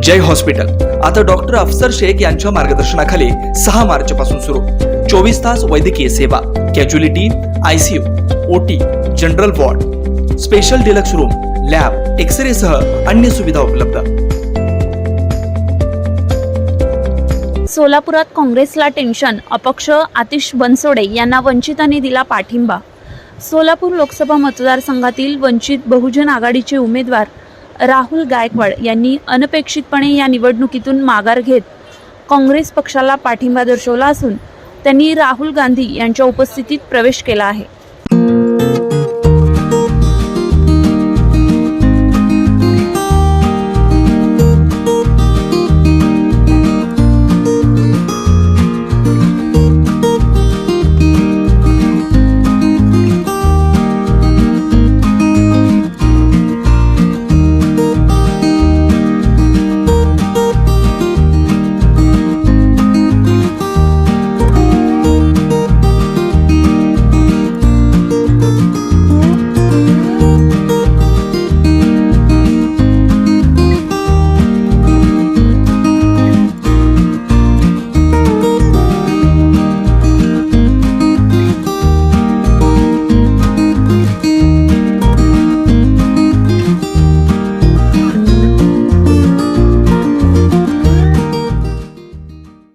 जय hospital आता doctor अफसर शेख यांच्या मार्गदर्शनाखाली 6 मार्च पासून सुरू 24 तास वैद्यकीय सेवा, casualty, ICU, OT, general ward, special deluxe room, lab, X-ray सह अन्य सुविधा उपलब्ध। सोलापुरात काँग्रेसला टेन्शन, अपक्ष आतिश बनसोडे यांना वंचितांनी दिला पाठिंबा। सोलापूर लोकसभा मतदारसंघातील वंचित बहुजन आघाडीचे उमेदवार राहुल गायकवाड यांनी अनपेक्षितपणे या निवडणुकीतून माघार घेत काँग्रेस पक्षाला पाठिंबा दर्शवला असून त्यांनी राहुल गांधी यांच्या उपस्थितीत प्रवेश केला आहे।